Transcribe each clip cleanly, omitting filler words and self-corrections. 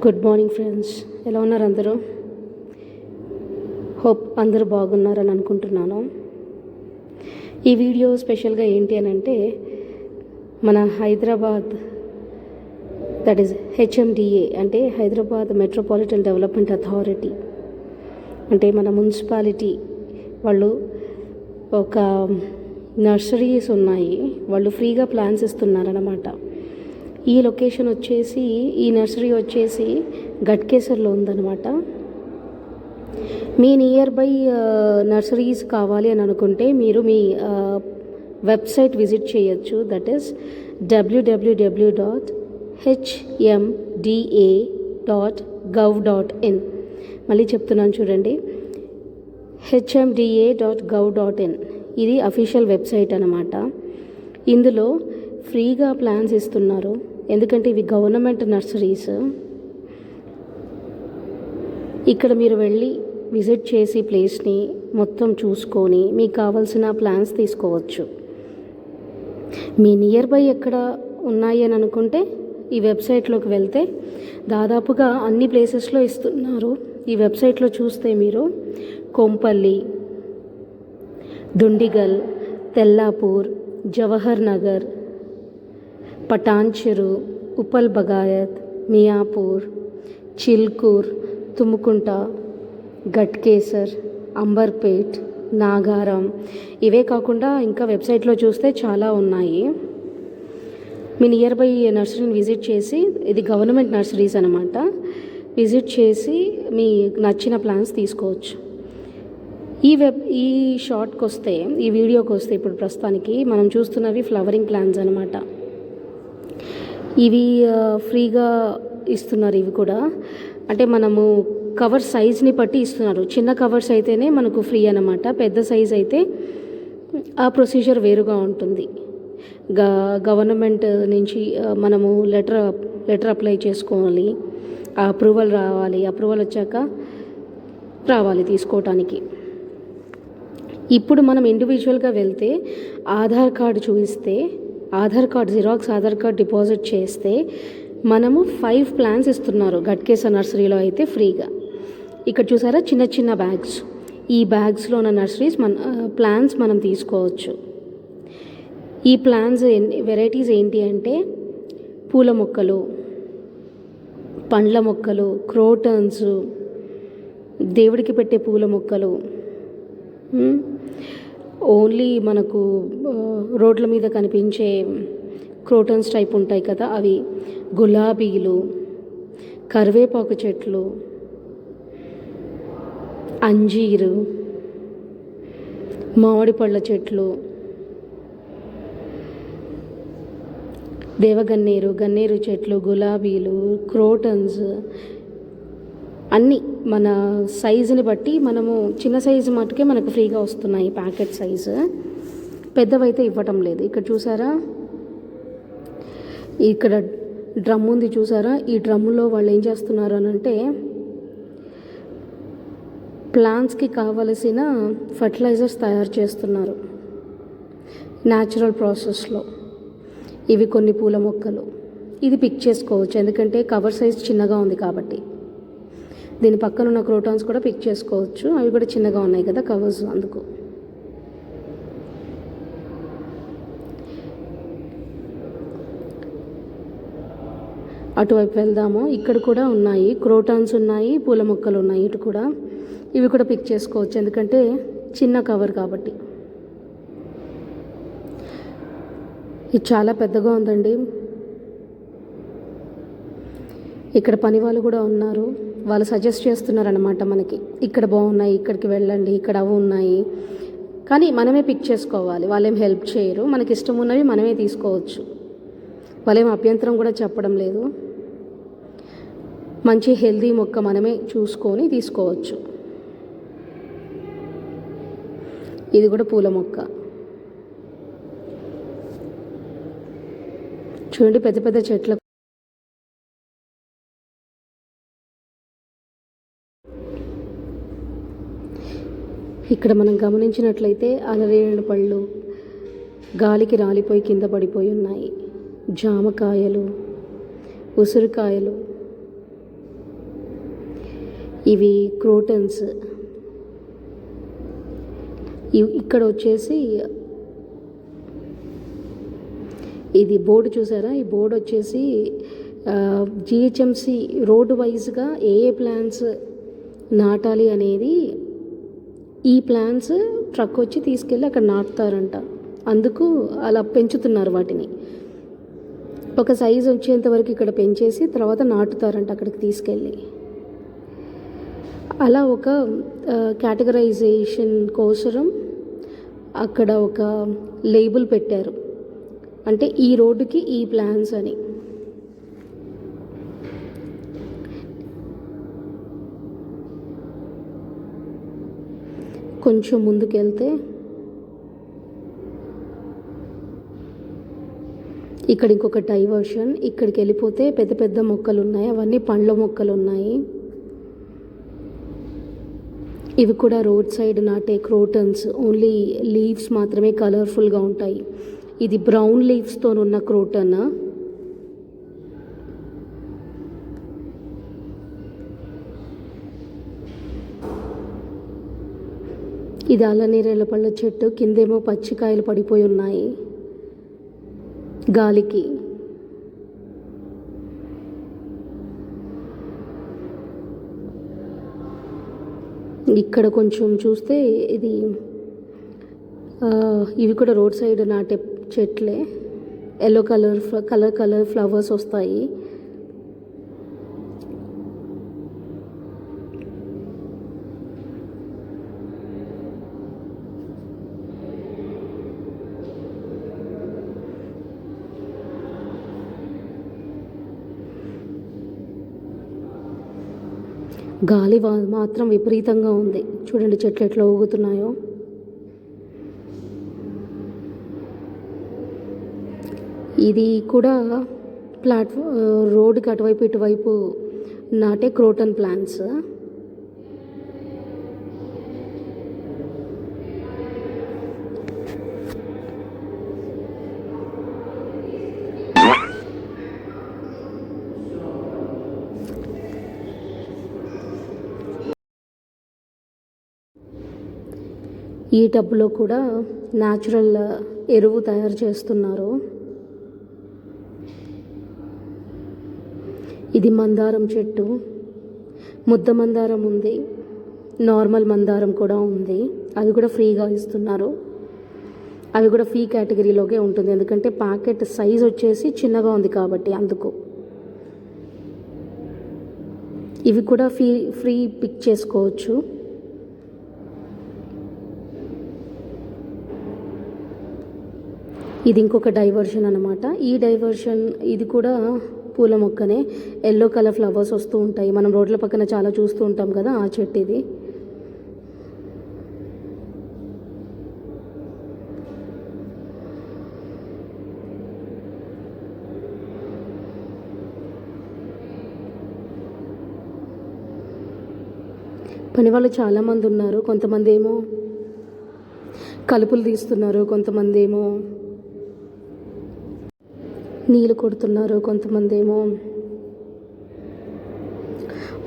Good morning friends, ఎలా ఉన్నారు అందరూ? హోప్ అందరూ బాగున్నారని అనుకుంటున్నాను. ఈ వీడియో స్పెషల్గా ఏంటి అని అంటే, మన హైదరాబాద్, దట్ ఈస్ హెచ్ఎండిఏ అంటే హైదరాబాద్ మెట్రోపాలిటన్ డెవలప్మెంట్ అథారిటీ, అంటే మన మున్సిపాలిటీ వాళ్ళు ఒక నర్సరీస్ ఉన్నాయి, వాళ్ళు ఫ్రీగా ప్లాన్స్ ఇస్తున్నారన్నమాట. ఈ లొకేషన్ వచ్చేసి, ఈ నర్సరీ వచ్చేసి గట్కేసర్లో ఉందన్నమాట. మీ నియర్ బై నర్సరీస్ కావాలి అని అనుకుంటే మీరు మీ వెబ్సైట్ విజిట్ చేయొచ్చు. That is www.hmda.gov.in. మళ్ళీ చెప్తున్నాను చూడండి, hmda.gov.in. ఇది అఫీషియల్ వెబ్సైట్ అన్నమాట. ఇందులో ఫ్రీగా ప్లాన్స్ ఇస్తున్నారు, ఎందుకంటే ఇవి గవర్నమెంట్ నర్సరీస్. ఇక్కడ మీరు వెళ్ళి విజిట్ చేసి ప్లేస్ని మొత్తం చూసుకొని మీకు కావాల్సిన ప్లాన్స్ తీసుకోవచ్చు. మీ నియర్ బై ఎక్కడ ఉన్నాయి అని అనుకుంటే ఈ వెబ్సైట్లోకి వెళ్తే దాదాపుగా అన్ని ప్లేసెస్లో ఇస్తున్నారు. ఈ వెబ్సైట్లో చూస్తే మీరు కొంపల్లి, దుండిగల్, తెల్లాపూర్, జవహర్ నగర్, పటాన్చెరు, ఉప్పల్ బగాయత్, మియాపూర్, చిల్కూర్, తుముకుంట, గట్కేసర్, అంబర్పేట్, నాగారం, ఇవే కాకుండా ఇంకా వెబ్సైట్లో చూస్తే చాలా ఉన్నాయి. మీ నియర్ బై నర్సరీని విజిట్ చేసి, ఇది గవర్నమెంట్ నర్సరీస్ అనమాట, విజిట్ చేసి మీ నచ్చిన ప్లాన్స్ తీసుకోవచ్చు. ఈ షార్ట్కి వస్తే, ఈ వీడియోకి వస్తే, ఇప్పుడు ప్రస్తుతానికి మనం చూస్తున్నవి ఫ్లవరింగ్ ప్లాన్స్ అనమాట. ఇవి ఫ్రీగా ఇస్తున్నారు. ఇవి కూడా అంటే మనము కవర్ సైజ్ని బట్టి ఇస్తున్నారు. చిన్న కవర్స్ అయితేనే మనకు ఫ్రీ అన్నమాట. పెద్ద సైజ్ అయితే ఆ ప్రొసీజర్ వేరుగా ఉంటుంది. గవర్నమెంట్ నుంచి మనము లెటర్ అప్లై చేసుకోవాలి, ఆ అప్రూవల్ రావాలి, అప్రూవల్ వచ్చాక రావాలి తీసుకోవటానికి. ఇప్పుడు మనం ఇండివిజువల్గా వెళ్తే ఆధార్ కార్డు చూపిస్తే, Aadhaar card xerox, Aadhaar card deposit చేస్తే మనము 5 ప్లాన్స్ ఇస్తున్నారు గట్కేసర్ నర్సరీలో అయితే ఫ్రీగా. ఇక్కడ చూసారా చిన్న చిన్న బ్యాగ్స్, ఈ బ్యాగ్స్లో ఉన్న నర్సరీస్ ప్లాన్స్ మనం తీసుకోవచ్చు. ఈ ప్లాన్స్ వెరైటీస్ ఏంటి అంటే పూల మొక్కలు, పండ్ల మొక్కలు, క్రోటన్స్, దేవుడికి పెట్టే పూల మొక్కలు, ఓన్లీ మనకు రోడ్ల మీద కనిపించే క్రోటన్స్ టైప్ ఉంటాయి కదా అవి, గులాబీలు, కరివేపాకు చెట్లు, అంజీరు, మామిడి పళ్ళ చెట్లు, గన్నేరు చెట్లు, గులాబీలు, క్రోటన్స్, అన్నీ మన సైజుని బట్టి మనము చిన్న సైజు మటుకే మనకు ఫ్రీగా వస్తున్నాయి, ప్యాకెట్ సైజు. పెద్దవైతే ఇవ్వటం లేదు. ఇక్కడ చూసారా, ఇక్కడ డ్రమ్ ఉంది చూసారా, ఈ డ్రమ్ములో వాళ్ళు ఏం చేస్తున్నారు అని అంటే ప్లాంట్స్కి కావలసిన ఫర్టిలైజర్స్ తయారు చేస్తున్నారు న్యాచురల్ ప్రాసెస్లో. ఇవి కొన్ని పూల మొక్కలు, ఇది పిక్ చేసుకోవచ్చు ఎందుకంటే కవర్ సైజ్ చిన్నగా ఉంది కాబట్టి. దీని పక్కన ఉన్న క్రోటాన్స్ కూడా పిక్ చేసుకోవచ్చు, అవి కూడా చిన్నగా ఉన్నాయి కదా కవర్స్, అందుకు. అటువైపు వెళ్దాము, ఇక్కడ కూడా ఉన్నాయి క్రోటాన్స్ ఉన్నాయి, పూల మొక్కలు ఉన్నాయి ఇటు కూడా. ఇవి కూడా పిక్ చేసుకోవచ్చు ఎందుకంటే చిన్న కవర్ కాబట్టి. ఇది చాలా పెద్దగా ఉందండి. ఇక్కడ పని వాళ్ళు కూడా ఉన్నారు, వాళ్ళు సజెస్ట్ చేస్తున్నారన్నమాట మనకి, ఇక్కడ బాగున్నాయి, ఇక్కడికి వెళ్ళండి, ఇక్కడ అవి ఉన్నాయి, కానీ మనమే పిక్ చేసుకోవాలి. వాళ్ళేం హెల్ప్ చేయరు, మనకి ఇష్టం ఉన్నవి మనమే తీసుకోవచ్చు. వాళ్ళేం అభ్యంతరం కూడా చెప్పడం లేదు. మంచి హెల్దీ మొక్క మనమే చూసుకొని తీసుకోవచ్చు. ఇది కూడా పూల మొక్క చూడండి, పెద్ద పెద్ద చెట్ల. ఇక్కడ మనం గమనించినట్లయితే అలరేడు పళ్ళు గాలికి రాలిపోయి కింద పడిపోయి ఉన్నాయి. జామకాయలు, ఉసిరికాయలు, ఇవి క్రోటన్స్. ఇక్కడ వచ్చేసి ఇది బోర్డు చూసారా, ఈ బోర్డు వచ్చేసి జిహెచ్ఎంసి రోడ్డు వైజ్గా ఏ ప్లాంట్స్ నాటాలి అనేది ఈ ప్లాంట్స్ ట్రక్ వచ్చి తీసుకెళ్ళి అక్కడ నాటుతారంట. అందుకు అలా పెంచుతున్నారు వాటిని. ఒక సైజు వచ్చేంత వరకు ఇక్కడ పెంచేసి తర్వాత నాటుతారంట అక్కడికి తీసుకెళ్ళి. అలా ఒక కేటగరైజేషన్ కోసరం అక్కడ ఒక లేబుల్ పెట్టారు, అంటే ఈ రోడ్డుకి ఈ ప్లాన్స్ అని. కొంచెం ముందుకెళ్తే ఇక్కడ ఇంకొక డైవర్షన్. ఇక్కడికి వెళ్ళిపోతే పెద్ద పెద్ద మొక్కలు ఉన్నాయి, అవన్నీ పండ్ల మొక్కలు ఉన్నాయి. ఇవి కూడా రోడ్ సైడ్ నాటే క్రోటన్స్. ఓన్లీ లీవ్స్ మాత్రమే కలర్ఫుల్గా ఉంటాయి. ఇది బ్రౌన్ లీవ్స్తో ఉన్న క్రోటన్. ఇది అల్లనేరేళ్ళ పళ్ళ చెట్టు. కిందేమో పచ్చికాయలు పడిపోయి ఉన్నాయి గాలికి. ఇక్కడ కొంచెం చూస్తే ఇవి కూడా రోడ్ సైడ్ నాటే చెట్లే. ఎల్లో కలర్ ఫ్లవర్స్ వస్తాయి. గాలి మాత్రం విపరీతంగా ఉంది. చూడండి చెట్లు ఎట్లా ఊగుతున్నాయో. ఇది కూడా రోడ్డుకి అటువైపు ఇటువైపు నాటే క్రోటన్ ప్లాంట్స్. ఈ టబ్లో కూడా న్యాచురల్ ఎరువు తయారు చేస్తున్నారు. ఇది మందారం చెట్టు. ముద్ద మందారం ఉంది, నార్మల్ మందారం కూడా ఉంది. అవి కూడా ఫ్రీగా ఇస్తున్నారు. అవి కూడా ఫ్రీ కేటగిరీలోకే ఉంటుంది, ఎందుకంటే ప్యాకెట్ సైజ్ వచ్చేసి చిన్నగా ఉంది కాబట్టి అందుకు. ఇవి కూడా ఫ్రీ పిక్ చేసుకోవచ్చు. ఇది ఇంకొక డైవర్షన్ అనమాట. ఈ డైవర్షన్ ఇది కూడా పూల మొక్కనే. ఎల్లో కలర్ ఫ్లవర్స్ వస్తూ ఉంటాయి, మనం రోడ్ల పక్కన చాలా చూస్తూ ఉంటాం కదా, ఆ చెట్టు ఇది. పని వాళ్ళు చాలామంది ఉన్నారు. కొంతమంది ఏమో కలుపులు తీస్తున్నారు, కొంతమంది ఏమో నీళ్ళు కొడుతున్నారు, కొంతమంది ఏమో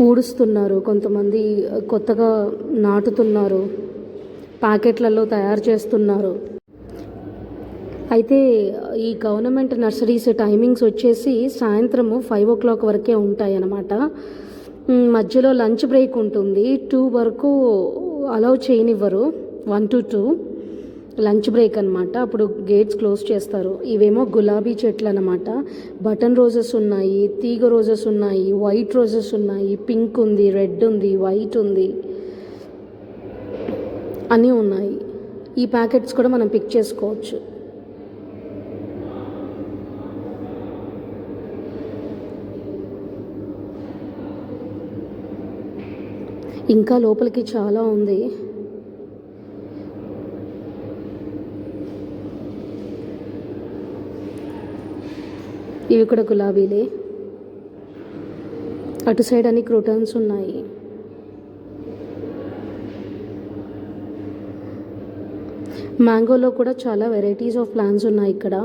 ఊడుస్తున్నారు, కొంతమంది కొత్తగా నాటుతున్నారు, ప్యాకెట్లలో తయారు చేస్తున్నారు. అయితే ఈ గవర్నమెంట్ నర్సరీస్ టైమింగ్స్ వచ్చేసి సాయంత్రము 5 o'clock వరకే ఉంటాయి అన్నమాట. మధ్యలో లంచ్ బ్రేక్ ఉంటుంది. 2 వరకు అలౌ చేయనివ్వరు, 1 to 2 లంచ్ బ్రేక్ అనమాట. అప్పుడు గేట్స్ క్లోజ్ చేస్తారు. ఇవేమో గులాబీ చెట్లు అనమాట. బటన్ రోజెస్ ఉన్నాయి, తీగ రోజెస్ ఉన్నాయి, వైట్ రోజెస్ ఉన్నాయి, పింక్ ఉంది, రెడ్ ఉంది, వైట్ ఉంది, అన్నీ ఉన్నాయి. ఈ ప్యాకెట్స్ కూడా మనం పిక్ చేసుకోవచ్చు. ఇంకా లోపలికి చాలా ఉంది. ఇవి కూడా గులాబీలే. అటు సైడ్ అన్ని క్రోటన్స్ ఉన్నాయి. మ్యాంగోలో కూడా చాలా వెరైటీస్ ఆఫ్ ప్లాంట్స్ ఉన్నాయి ఇక్కడ.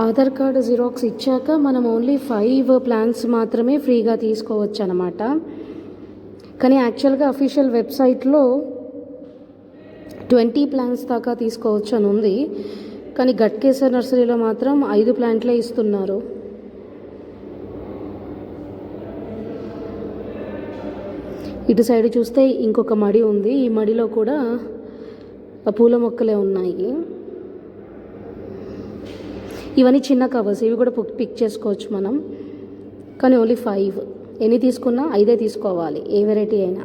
ఆధార్ కార్డు జిరాక్స్ ఇచ్చాక మనం ఓన్లీ 5 ప్లాన్స్ మాత్రమే ఫ్రీగా తీసుకోవచ్చు అనమాట. కానీ యాక్చువల్గా అఫీషియల్ వెబ్సైట్లో 20 ప్లాన్స్ దాకా తీసుకోవచ్చు అని ఉంది. కానీ గట్కేసర్ నర్సరీలో మాత్రం 5 ప్లాంట్లే ఇస్తున్నారు. ఇటు సైడ్ చూస్తే ఇంకొక మడి ఉంది. ఈ మడిలో కూడా పూల మొక్కలే ఉన్నాయి. ఇవన్నీ చిన్న కవర్స్, ఇవి కూడా పిక్ చేసుకోవచ్చు మనం. కానీ ఓన్లీ 5, ఎన్ని తీసుకున్నా 5 తీసుకోవాలి, ఏ వెరైటీ అయినా.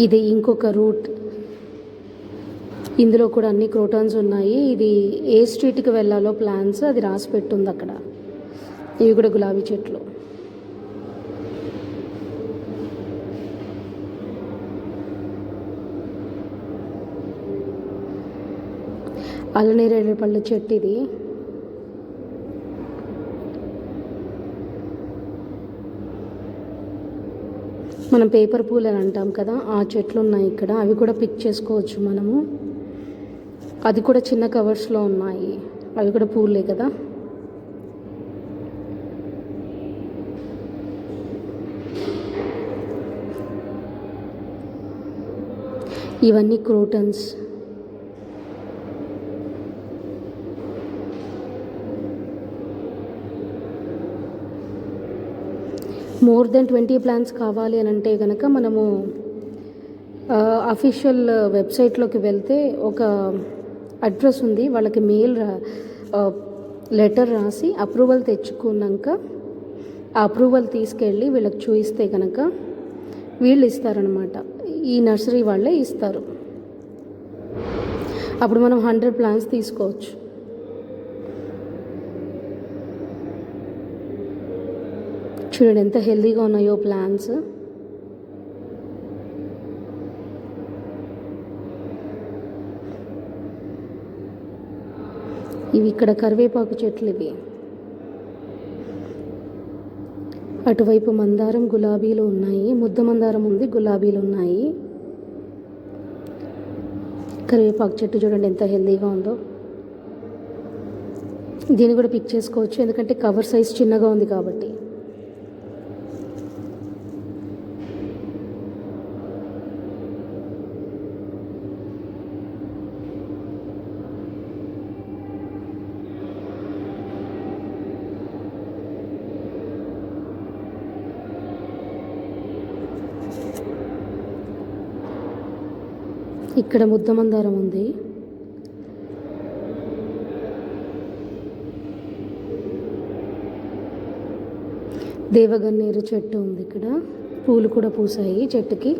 ఇది ఇంకొక రూట్, ఇందులో కూడా అన్ని క్రోటాన్స్ ఉన్నాయి. ఇది ఏ స్ట్రీట్కి వెళ్ళాలో ప్లాన్స్ అది రాసి పెట్టుంది అక్కడ. ఇవి కూడా గులాబీ చెట్లు. అల్లనేరేడు పళ్ళ చెట్టు ఇది. మనం పేపర్ పూలు అని అంటాం కదా, ఆ చెట్లు ఉన్నాయి ఇక్కడ. అవి కూడా పిక్ చేసుకోవచ్చు మనము. అది కూడా చిన్న కవర్స్లో ఉన్నాయి. అవి కూడా పూలే కదా. ఇవన్నీ క్రోటన్స్. మోర్ దెన్ 20 ప్లాన్స్ కావాలి అని అంటే కనుక మనము అఫీషియల్ వెబ్సైట్లోకి వెళ్తే ఒక అడ్రస్ ఉంది, వాళ్ళకి మెయిల్ లెటర్ రాసి అప్రూవల్ తెచ్చుకున్నాక ఆ అప్రూవల్ తీసుకెళ్ళి వీళ్ళకి చూపిస్తే కనుక వీళ్ళు ఇస్తారనమాట. ఈ నర్సరీ వాళ్ళే ఇస్తారు. అప్పుడు మనం 100 ప్లాన్స్ తీసుకోవచ్చు. చూడండి ఎంత హెల్తీగా ఉన్నాయో ప్లాంట్స్. ఇవి ఇక్కడ కరివేపాకు చెట్లు ఇవి. అటువైపు మందారం, గులాబీలు ఉన్నాయి. ముద్ద మందారం ఉంది, గులాబీలు ఉన్నాయి. కరివేపాకు చెట్టు చూడండి ఎంత హెల్తీగా ఉందో. దీన్ని కూడా పిక్ చేసుకోవచ్చు, ఎందుకంటే కవర్ సైజ్ చిన్నగా ఉంది కాబట్టి. ఇక్కడ ముద్ద మందారం ఉంది. దేవగన్నేరు చెట్టు ఉంది ఇక్కడ. పూలు కూడా పూసాయి చెట్టుకి.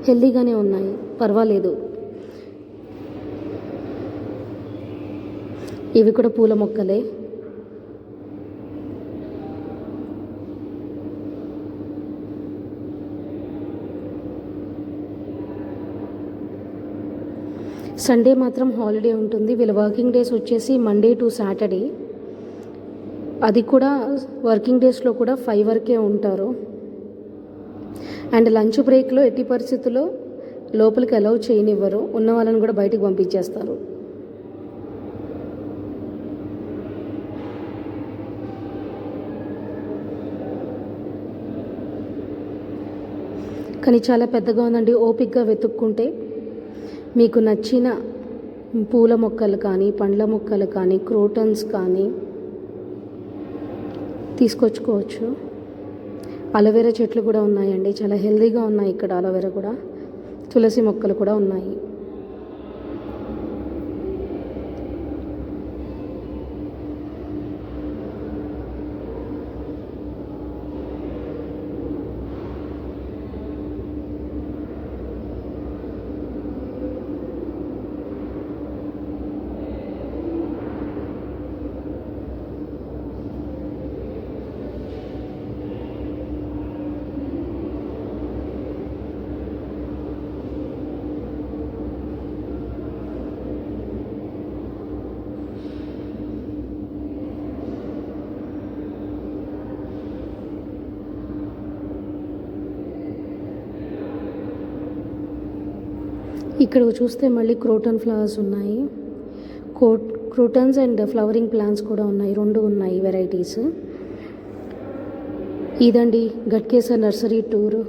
హెల్దీగానే ఉన్నాయి, పర్వాలేదు. ఇవి కూడా పూల మొక్కలే. సండే మాత్రం హాలిడే ఉంటుంది. వీళ్ళ వర్కింగ్ డేస్ వచ్చేసి మండే టు సాటర్డే. అది కూడా వర్కింగ్ డేస్లో కూడా 5 వరకే ఉంటారు. అండ్ లంచ్ బ్రేక్లో ఎట్టి పరిస్థితుల్లో లోపలికి అలౌ చేయనివ్వరు. ఉన్న వాళ్ళని కూడా బయటికి పంపించేస్తారు. కానీ చాలా పెద్దగా ఉందండి. ఓపిక్గా వెతుక్కుంటే మీకు నచ్చిన పూల మొక్కలు కానీ, పండ్ల మొక్కలు కానీ, క్రోటన్స్ కానీ తీసుకొచ్చుకోవచ్చు. అలోవెరా చెట్లు కూడా ఉన్నాయండి, చాలా హెల్తీగా ఉన్నాయి ఇక్కడ. అలోవెరా కూడా, తులసి మొక్కలు కూడా ఉన్నాయి. ఇక్కడ చూస్తే మళ్ళీ క్రోటన్ ఫ్లవర్స్ ఉన్నాయి. క్రోటన్స్ అండ్ ఫ్లవరింగ్ ప్లాంట్స్ కూడా ఉన్నాయి, 2 ఉన్నాయి వెరైటీస్. ఇదండి గట్కేసర్ నర్సరీ టూర్.